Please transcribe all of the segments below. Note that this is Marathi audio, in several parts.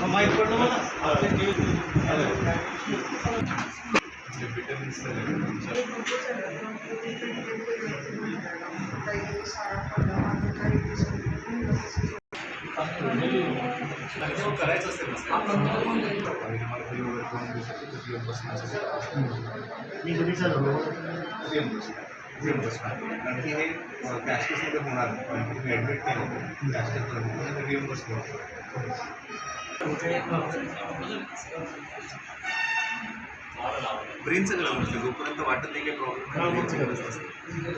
माहीत पडलं मला करायचं असेल कारण की हे कॅशलेसमध्ये होणार तुम्ही ॲडमिट केलं कॅशलेस रिएम्बर्स ब्रेनचं गरज नसते जोपर्यंत वाटत नाही काही प्रॉब्लेम ब्रेनची गरज नसते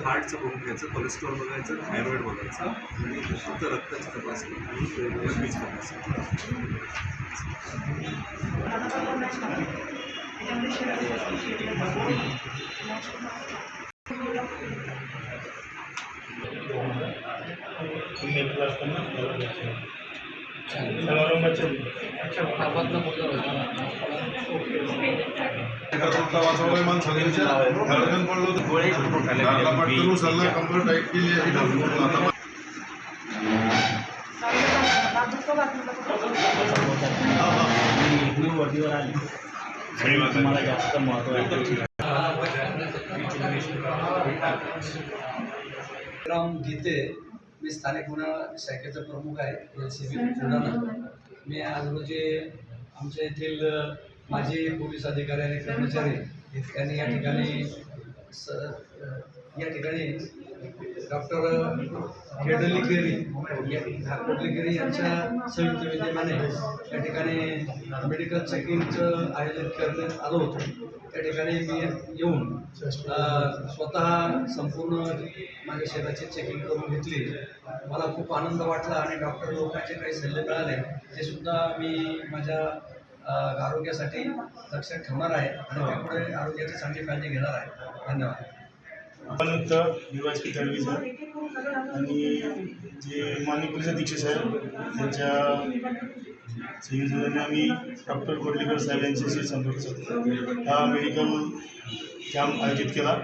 हार्टचं बघून घ्यायचं कोलेस्ट्रॉल बघायचं थायरॉइड बघायचं आणि शुद्ध रक्ताची तपासणी आणि बीज तपासणी वाचवलं सगळ्यांच्या धडकन पडलो पटकन सल्ला कंप्लीट टाईट केली तुम्हाला जास्त महत्व आहे. राम गीते, मी स्थानिक गुन्हा शाखेचा प्रमुख आहे LCB बुलढाणा. मी आज रोजी आमच्या येथील माजी पोलीस अधिकारी आणि कर्मचारी यांनी या ठिकाणी डॉक्टर केडलिगिरी यांच्या संयुक्त विद्यमाने या ठिकाणी मेडिकल चेकिंगचं आयोजन करण्यात आलं होतं. त्या ठिकाणी मी येऊन स्वतः संपूर्ण माझ्या शरीराची चेकिंग करून घेतली. मला खूप आनंद वाटला आणि डॉक्टर लोकांचे काही सल्ले मिळाले ते सुद्धा मी माझ्या आरोग्यासाठी लक्षात ठेवणार आहे आणि त्यामुळे आरोग्याची चांगली काळजी घेणार आहे. धन्यवाद. आपण DYSP तळवी सर आणि जे माननीय पोलीस अधीक्षक साहेब त्यांच्या संयोजनाने आम्ही डॉक्टर कोडलेकर साहेब यांच्याशी संपर्क साधला. हा मेडिकल कॅम्प आयोजित केला.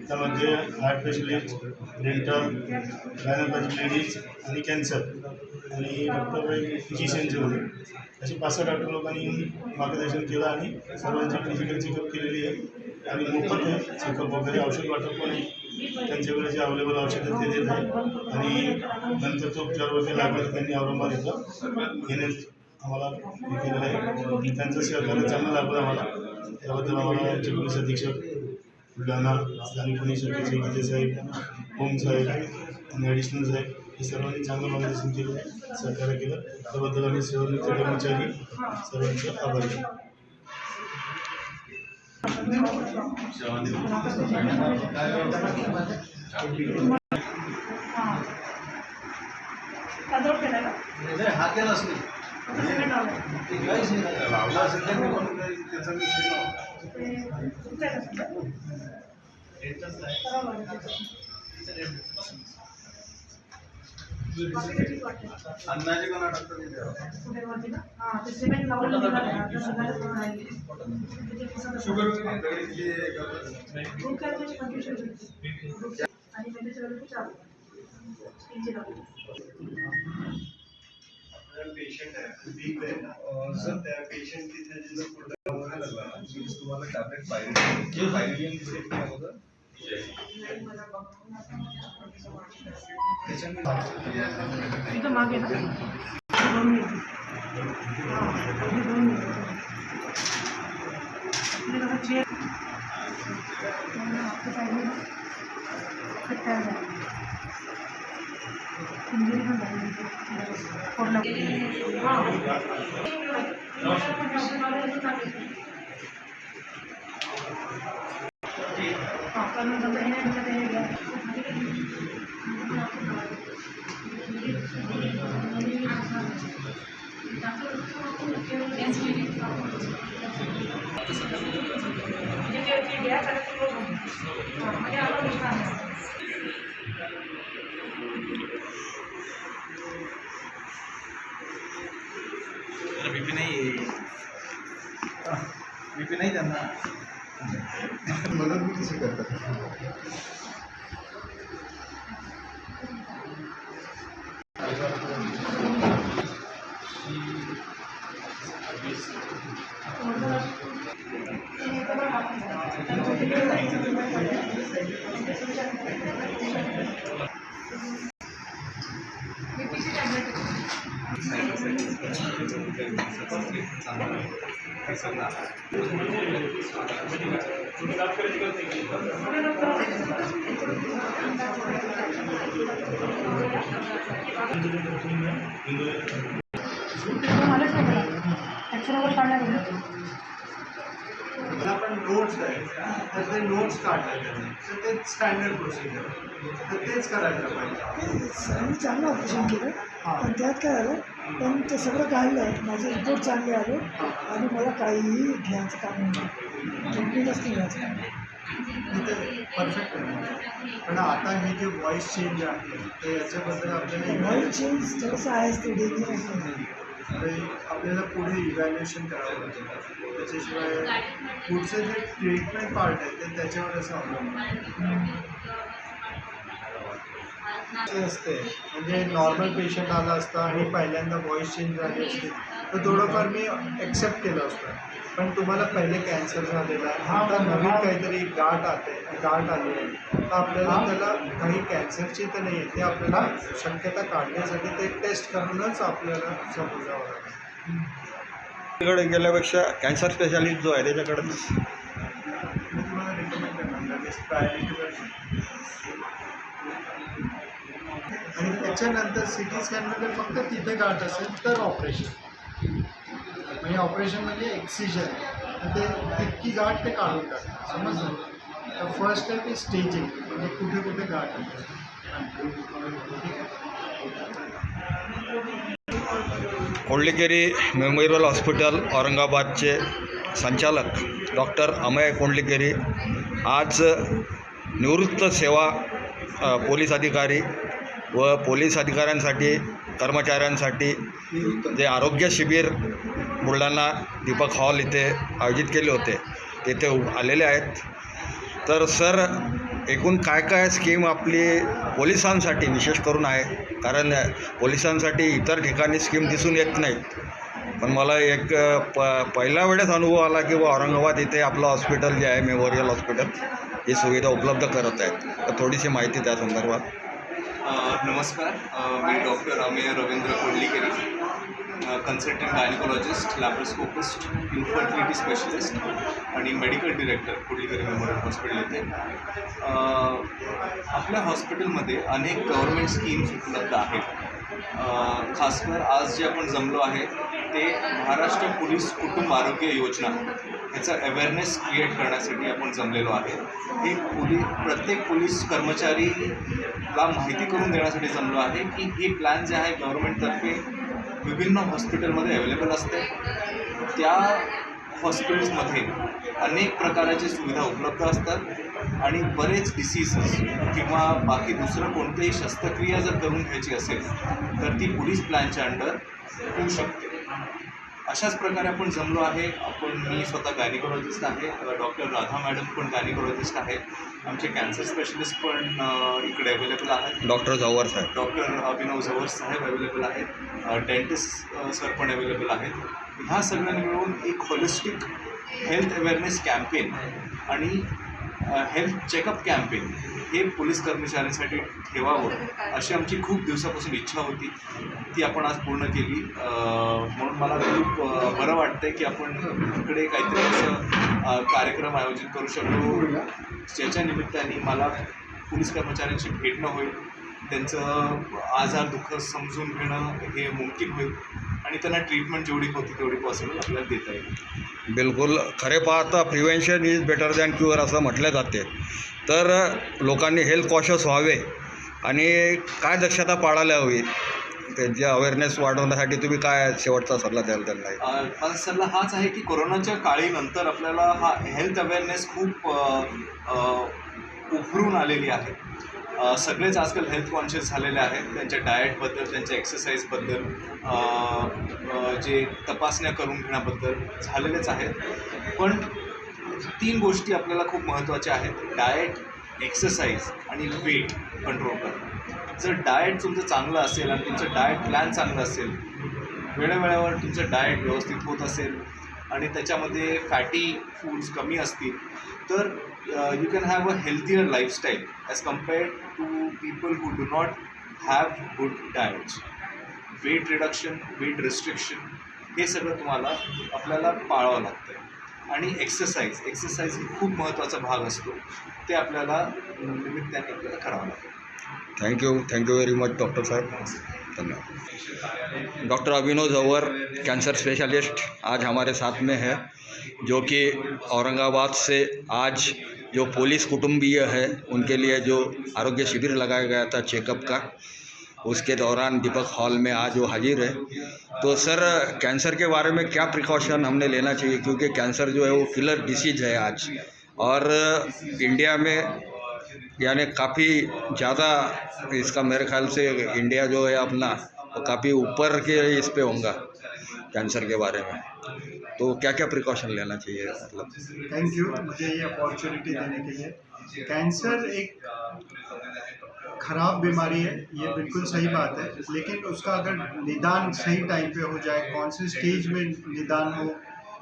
त्यामध्ये हार्ट स्पेशलिस्ट, डेंटल, गायनोलॉजी लेडीज आणि कॅन्सर आणि डॉक्टर फिजिशियनचे होते. असे 5-6 डॉक्टर लोकांनी येऊन मार्गदर्शन केलं आणि सर्वांची फिजिकल चेकअप केलेली आहे आणि मोफत आहे चेकअप वगैरे. औषध वाटप पण त्यांच्याकडे जे अवेलेबल औषधं ते देत आहे आणि नंतरचा उपचार वगैरे लागले त्यांनी औरंगाबाद इथं घेण्यास आम्हाला हे केलेलं आहे. त्यांचं सहकार्य चांगलं लागलं आम्हाला. त्याबद्दल आम्हाला आमचे पोलीस अधीक्षक बुलढाणा, स्थानिक पोलीस शाखेचे गीते साहेब, होम साहेब आणि ॲडिशनल साहेब हे सर्वांनी चांगलं मार्गदर्शन केलं, सहकार्य केलं. त्याबद्दल आम्ही सर्व कर्मचारी सर्वांचे आभारी आहे. हात लावला असेल तर त्याचा विषय अंदाजे कोणा डॉक्टर शुगर पेशंट आहे वीक आहे सर त्या पेशंटची जर पुढे व्हायला लागला ना तुम्हाला टॅबलेट पायरिडियन दिसेल काय होतं त्याच्यामध्ये मागे ना 2 मिनिट इंजुरी पण झाली बीपी नाही त्यांना मदत कशी करतात मलाच नाही कळलं ॲक्शन वगैरे काढणार आहे. जर आपण नोट्स आहे तर ते नोट्स काढले तर ते स्टँडर्ड प्रोसिजर तर तेच करायला पाहिजे. सरांनी चांगलं ऑपरेशन केलं पण त्यात काय झालं पण ते सगळं काढलं माझे रिपोर्ट चांगले आले आणि मला काहीही घ्यायचं काम नाही ट्रीटमेंटच नाही घ्यायचं काम तिथे परफेक्ट आहे. पण आता हे जे व्हॉइस चेंज आहे तर याच्याबद्दल आपल्याला व्हॉइस चेंज थोडंसं आहेच ते डेंजरस नाही. आपल्याला पुढे इव्हॅल्युएशन करावं लागतं. त्याच्याशिवाय पुढचं जे ट्रीटमेंट पार्ट आहे ते त्याच्यावरच अवलंबून असते. म्हणजे नॉर्मल पेशंट आला असता आणि पहिल्यांदा व्हॉइस चेंज झाली असते तर थोडंफार मी ॲक्सेप्ट केलं असतं. पण तुम्हाला पहिले कॅन्सर झालेला आहे आता नवीन काहीतरी गाठ आली आहे तर आपल्याला त्याला काही कॅन्सरची तर नाही आहे ते आपल्याला शक्यता काढण्यासाठी ते टेस्ट करूनच आपल्याला समोर जावं लागेल. कडे गेल्यापेक्षा कॅन्सर स्पेशालिस्ट जो आहे त्याच्याकडे मी तुम्हाला रिकमेंड करणार लगेच प्रायोरिटीवर. आणि त्याच्यानंतर सी टी स्कॅनमध्ये फक्त तिथे गाठ असेल तर ऑपरेशन म्हणजे ऑपरेशन म्हणजे एक्सिजन तर ते तितकी गाठ ते काढून टाकतात समजलं. तर फर्स्ट स्टेप इज स्टेजिंग म्हणजे कुठे कुठे गाठ आहे. कोंडलीकेरी मेमोरियल हॉस्पिटल औरंगाबादचे संचालक डॉक्टर अमय कोंडलीकेरी आज निवृत्त सेवा पोलीस अधिकारी व पोलीस अधिकाऱ्यांसाठी कर्मचाऱ्यांसाठी जे आरोग्य शिबिर बुलढाणा दीपक हॉल इथे आयोजित केले होते तेथे आलेले आहेत. तर सर एकूण काय काय स्कीम आपली पोलिसांसाठी विशेष करून आहे, कारण पोलिसांसाठी इतर ठिकाणी स्कीम दिसून येत नाहीत, पण मला एक पहिल्या वेळेस अनुभव आला की औरंगाबाद इथे आपलं हॉस्पिटल जे आहे मेमोरियल हॉस्पिटल ही सुविधा उपलब्ध करत आहेत. तर थोडीशी माहिती त्या संदर्भात. नमस्कार, मी doctor Amey Ravindra Kondlikeri, consultant gynaecologist, laparoscopist, infertility specialist आणि medical director Kondlikeri memorial hospital येथे. आपल्या हॉस्पिटलमध्ये अनेक गव्हर्मेंट स्कीम्स उपलब्ध आहेत. खासकर आज जे आपण जमलो आहे ते महाराष्ट्र पोलीस कुटुंब आरोग्य योजना ह्याचा अवेअरनेस क्रिएट करण्यासाठी आपण जमलेलो आहे. हे प्रत्येक पोलीस कर्मचारीला माहिती करून देण्यासाठी जमलो आहे की हे प्लॅन जे आहे गव्हर्नमेंटतर्फे विभिन्न हॉस्पिटलमध्ये अवेलेबल असते. त्या हॉस्पिटल्समध्ये अनेक प्रकारच्या सुविधा उपलब्ध असतात आणि बरेच डिसीजेस किंवा बाकी दुसरं कोणतेही शस्त्रक्रिया जर करून घ्यायची असेल तर ती पोलीस प्लॅनच्या अंडर होऊ शकते. अशाच प्रकारे आपण जमलो आहे. मी स्वतः गायनिकोलॉजिस्ट आहे, डॉक्टर राधा मॅडम पण गायनिकोलॉजिस्ट आहेत, आमचे कॅन्सर स्पेशलिस्ट पण इकडे अवेलेबल आहेत, डॉक्टर झवर साहेब, डॉक्टर अभिनव झवर साहेब अवेलेबल आहेत, डेंटिस्ट सर पण अवेलेबल आहेत. ह्या सगळ्यांनी मिळून एक होलिस्टिक हेल्थ अवेअरनेस कॅम्पेन आणि हेल्थ चेकअप कॅम्पेन हे पोलीस कर्मचाऱ्यांसाठी ठेवावं अशी आमची खूप दिवसापासून इच्छा होती. ती आपण आज पूर्ण केली. म्हणून मला खूप बरं वाटतं की आपण इकडे काहीतरी असं कार्यक्रम आयोजित करू शकतो ज्याच्या निमित्ताने मला पोलीस कर्मचाऱ्यांशी भेटणं होईल, त्यांचं आजार दुःख समजून घेणं हे मुमकिन होईल आणि त्यांना ट्रीटमेंट जेवढी होती तेवढी पॉसिबल आपल्याला देता येईल. बिलकुल खरे पाहता prevention is better than cure असं म्हटलं जाते. तर लोकांनी हेल्थ कॉशियस व्हावे आणि काय दक्षता पाळायला हवी त्यांची अवेअरनेस वाढवण्यासाठी तुम्ही काय शेवटचा सल्ला द्याल त्यांना? माझा सल्ला हाच आहे की कोरोनाच्या काळी नंतर आपल्याला हा हेल्थ अवेअरनेस खूप उभरून आलेली आहे. सगळेच आजकाल हेल्थ कॉन्शियस झालेले आहेत. त्यांच्या डाएटबद्दल, त्यांच्या एक्सरसाइजबद्दल, जे तपासण्या करून घेण्याबद्दल झालेलेच आहेत. पण 3 गोष्टी आपल्याला खूप महत्त्वाच्या आहेत: डाएट, एक्सरसाइज आणि वेट कंट्रोल करणं. जर डाएट तुमचं चांगलं असेल आणि तुमचं डाएट प्लॅन चांगलं असेल, वेळोवेळेवर तुमचं डाएट व्यवस्थित होत असेल आणि त्याच्यामध्ये फॅटी फूड्स कमी असतील तर you can have a healthier lifestyle as compared to people who do not have good diets. Weight reduction, weight restriction हे सगळं तुम्हाला आपल्याला पाळावं लागतं आहे. आणि एक्सरसाइज ही खूप महत्त्वाचा भाग असतो, ते आपल्याला निमित्ताने आपल्याला करावं लागेल. Thank you very much doctor साहब, धन्यवाद. Doctor Abhinav Jawar, cancer specialist, आज हमारे साथ में है, जो कि औरंगाबाद से आज जो पुलिस कुटुंबीय है उनके लिए जो आरोग्य शिविर लगाया गया था चेकअप का, उसके दौरान दीपक हॉल में आज वो हाजिर है. तो सर, कैंसर के बारे में क्या प्रिकॉशन हमने लेना चाहिए, क्योंकि कैंसर जो है वो किलर डिसीज है आज, और इंडिया में यानी काफ़ी ज़्यादा इसका मेरे ख्याल से इंडिया जो है अपना वो काफ़ी ऊपर के इस पे होगा कैंसर के बारे में. तो क्या क्या प्रिकॉशन लेना चाहिए मतलब? थैंक यू मुझे ये अपॉर्चुनिटी देने के लिए. कैंसर एक खराब बीमारी है, ये बिल्कुल सही बात है, लेकिन उसका अगर निदान सही टाइम पे हो जाए, कौन से स्टेज में निदान हो,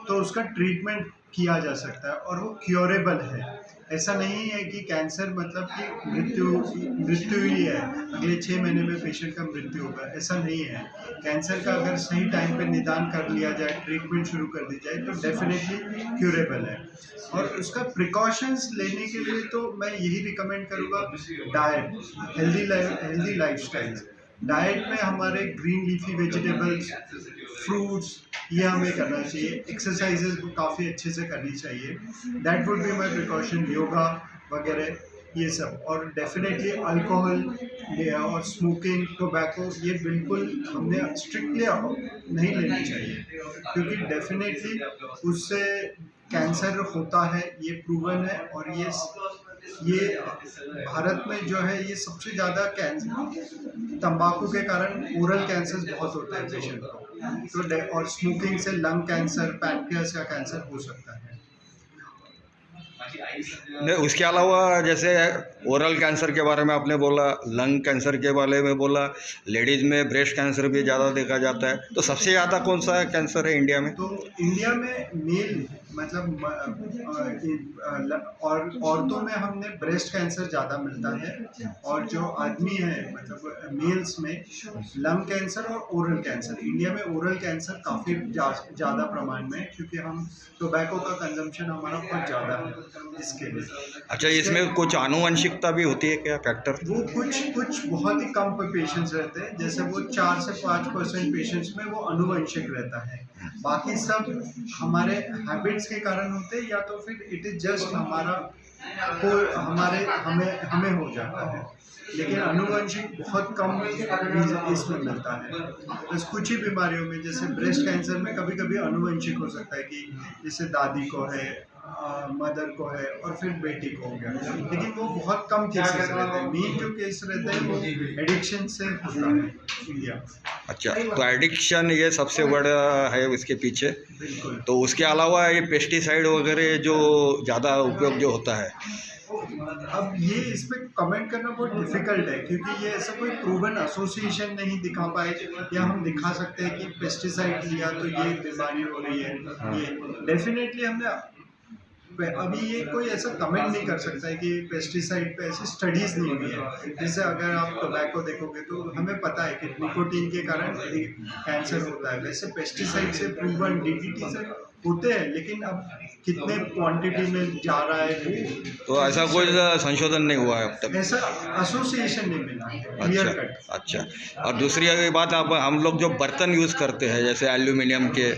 तो उसका ट्रीटमेंट किया जा सकता है और वो क्योरेबल है. ऐसा नहीं है कि कैंसर मतलब कि मृत्यु ही है, अगले 6 महीने में पेशेंट का मृत्यु होगा, ऐसा नहीं है. कैंसर का अगर सही टाइम पे निदान कर लिया जाए, ट्रीटमेंट शुरू कर दी जाए, तो डेफिनेटली क्यूरेबल है. और उसका प्रिकॉशंस लेने के लिए तो मैं यही रिकमेंड करूँगा, डाइट, हेल्दी लाइफस्टाइल. डाइट में हमारे ग्रीन लीफी वेजिटेबल्स, फ्रूट्स, ये हमें करना चाहिए. एक्सरसाइजेज को काफ़ी अच्छे से करनी चाहिए. That would be my precaution. Yoga वगैरह ये सब. और डेफिनेटली अल्कोहल और स्मोकिंग, टोबैको, ये बिल्कुल हमने स्ट्रिक्टली नहीं लेनी चाहिए, क्योंकि डेफिनेटली उससे कैंसर होता है, ये प्रूवन है. और ये भारत में जो है ये सबसे ज़्यादा कैंसर तंबाकू के कारण ओरल कैंसर बहुत होता है पेशेंट को. तो और स्मोकिंग से लंग कैंसर, पैनक्रियास का कैंसर हो सकता है. नहीं, उसके अलावा जैसे ओरल कैंसर के बारे में आपने बोला, लंग कैंसर के बारे में बोला, लेडीज़ में ब्रेस्ट कैंसर भी ज़्यादा देखा जाता है. तो सबसे ज़्यादा कौन सा कैंसर है इंडिया में? तो इंडिया में मेल मतलब और औरतों में हमने ब्रेस्ट कैंसर ज़्यादा मिलता है, और जो आदमी है मतलब मेल्स में लंग कैंसर और ओरल कैंसर. इंडिया में ओरल कैंसर काफ़ी ज़्यादा प्रमाण में, क्योंकि हम टोबैको का कंजम्पशन हमारा बहुत ज़्यादा है इसके लिए. अच्छा, इसमें कुछ आनुवंशिकता भी होती है क्या फैक्टर? वो कुछ बहुत ही कम पेशेंट्स रहते हैं, जैसे वो 4 से 5% पेशेंट्स में वो आनुवंशिक रहता है. बाकी सब हमारे हैबिट्स के कारण होते हैं, या तो फिर इट इज जस्ट हमें हो जाता है. लेकिन आनुवंशिक बहुत कम इसमें मिलता है. बस कुछ ही बीमारियों में, जैसे ब्रेस्ट कैंसर में कभी कभी आनुवंशिक हो सकता है, कि जैसे दादी को है, मदर को है, और फिर बेटी को हो गया. लेकिन वो बहुत कम केसेस रहते हैं. मेन जो केस रहते हैं वो एडिक्शन से होता है इंडिया. अच्छा, तो एडिक्शन ये सबसे बड़ा है इसके पीछे. बिल्कुल. तो उसके अलावा ये पेस्टिसाइड वगैरह जो ज़्यादा उपयोग जो होता है, अब ये इस पर कमेंट करना बहुत डिफिकल्ट है, क्योंकि ये ऐसा कोई प्रूवन एसोसिएशन नहीं दिखा पाए, या हम दिखा सकते हैं कि पेस्टिसाइड लिया तो ये बीमारी हो रही है. ये डेफिनेटली हमने अभी ये कोई ऐसा कमेंट नहीं कर सकता है कि पेस्टिसाइड पे ऐसी स्टडीज़ नहीं हुई है. जैसे अगर आप टोबैको देखोगे तो हमें पता है कि निकोटीन के कारण कैंसर होता है. वैसे पेस्टिसाइड से प्रूवन DDT से होते हैं, लेकिन अब कितने क्वांटिटी में जा रहा है वो, तो ऐसा कोई संशोधन नहीं हुआ है अब तक. ऐसा एसोसिएशन नहीं मिला है. Clear cut. अच्छा. और दूसरी बात, आप हम लोग जो बर्तन यूज़ करते हैं, जैसे एल्यूमिनियम के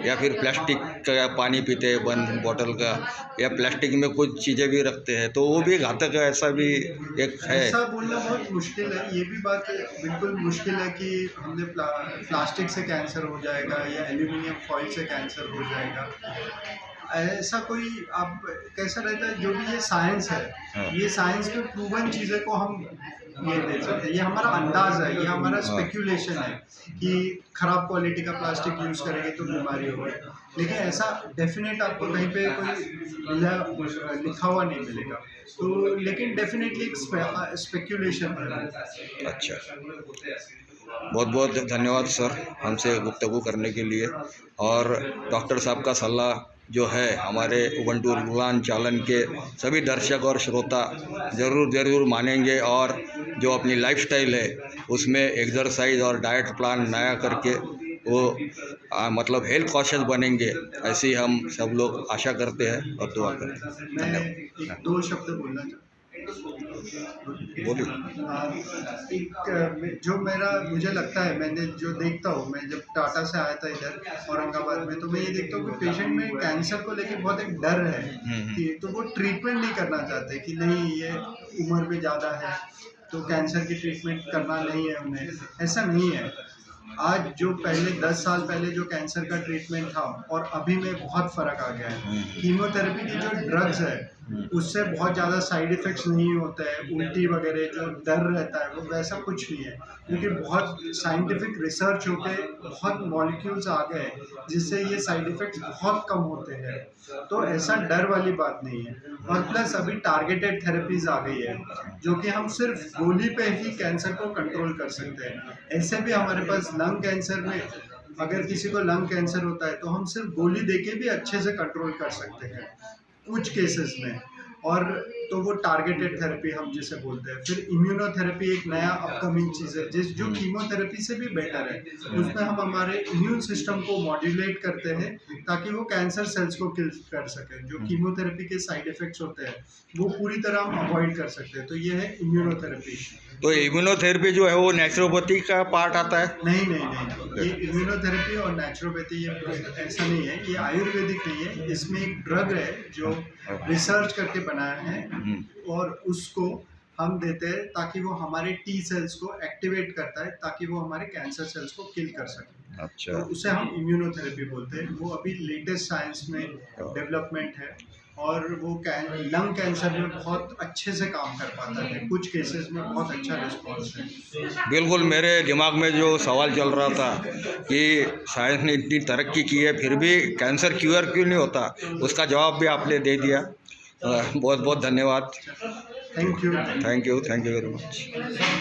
या फिर प्लास्टिक का पानी पीते हैं बंद बॉटल का, या प्लास्टिक में कुछ चीज़ें भी रखते हैं, तो वो भी घातक है, ऐसा भी एक है. ऐसा बोलना बहुत मुश्किल है. ये भी बात बिल्कुल मुश्किल है कि हमने प्लास्टिक से कैंसर हो जाएगा या एल्यूमिनियम फॉइल से कैंसर हो जाएगा. ऐसा कोई आप कैसा रहता है. जो भी ये साइंस है, ये साइंस में प्रूवन चीज़ें को हम ये दे सकते हैं. ये हमारा अंदाज है, ये हमारा स्पेक्यूलेशन है कि खराब क्वालिटी का प्लास्टिक यूज़ करेंगे तो बीमारी होगी. लेकिन ऐसा डेफिनेट आपको कहीं पे कोई लिखा हुआ नहीं मिलेगा. तो लेकिन डेफिनेटली एक स्पेक्यूलेशन है. अच्छा. बहुत बहुत धन्यवाद सर हमसे गुफ्तगू करने के लिए। और डॉक्टर साहब का सलाह जो है हमारे उबंटू उड़ान चालन के सभी दर्शक और श्रोता ज़रूर मानेंगे, और जो अपनी लाइफस्टाइल है उसमें एक्सरसाइज और डाइट प्लान नया करके वो मतलब हेल्थ कॉन्शियस बनेंगे, ऐसी हम सब लोग आशा करते हैं और दुआ करते हैं। मैं धन्यवाद। एक दो शब्द बोलना बोलिए। जो मुझे लगता है, मैंने जो देखता हूँ, मैं जब टाटा से आया था इधर औरंगाबाद में, तो मैं ये देखता हूँ कि पेशेंट में कैंसर को लेके बहुत एक डर है कि तो वो ट्रीटमेंट नहीं करना चाहते कि नहीं ये उम्र में ज़्यादा है तो कैंसर की ट्रीटमेंट करना नहीं है उन्हें। ऐसा नहीं है। आज जो पहले 10 साल पहले जो कैंसर का ट्रीटमेंट था और अभी में बहुत फ़र्क आ गया है। कीमोथेरेपी की जो ड्रग्स है उससे बहुत ज़्यादा साइड इफ़ेक्ट्स नहीं होते हैं, उल्टी वगैरह जो डर रहता है वो वैसा कुछ नहीं है, क्योंकि बहुत साइंटिफिक रिसर्च होके बहुत मॉलिक्यूल्स आ गए जिससे ये साइड इफ़ेक्ट्स बहुत कम होते हैं। तो ऐसा डर वाली बात नहीं है। और प्लस अभी टारगेटेड थेरेपीज़ आ गई है जो कि हम सिर्फ गोली पे ही कैंसर को कंट्रोल कर सकते हैं। ऐसे भी हमारे पास लंग कैंसर में अगर किसी को लंग कैंसर होता है तो हम सिर्फ गोली देके भी अच्छे से कंट्रोल कर सकते हैं कुछ केसेस में। और तो वो टारगेटेड थेरेपी हम जिसे बोलते हैं। फिर इम्यूनोथेरेपी एक नया अपकमिंग चीज़ है जो कीमोथेरेपी से भी बेटर है। उसमें हम हमारे इम्यून सिस्टम को मॉड्यूलेट करते हैं ताकि वो कैंसर सेल्स को किल कर सके। जो कीमोथेरेपी के साइड इफ़ेक्ट्स होते हैं वो पूरी तरह हम अवॉइड कर सकते हैं। तो ये है इम्यूनोथेरेपी। तो इम्यूनोथेरेपी जो है वो नेचुरोपैथी का पार्ट आता है? नहीं, ये इम्यूनोथेरेपी और नेचुरोपैथी ये ऐसा नहीं है, ये आयुर्वेदिक नहीं है। इसमें एक ड्रग है जो रिसर्च करके बनाया है और उसको हम देते हैं ताकि वो हमारे टी सेल्स को एक्टिवेट करता है ताकि वो हमारे कैंसर सेल्स को किल कर सके। अच्छा। तो उसे हम इम्यूनोथेरेपी बोलते हैं। वो अभी लेटेस्ट साइंस में डेवलपमेंट है और वो लंग कैंसर में बहुत अच्छे से काम कर पाता है। कुछ केसेस में बहुत अच्छा रिस्पॉन्स है। बिल्कुल, मेरे दिमाग में जो सवाल चल रहा था कि साइंस ने इतनी तरक्की की है फिर भी कैंसर क्योर क्यों नहीं होता, उसका जवाब भी आपने दे दिया। बहुत बहुत धन्यवाद। Thank you very much.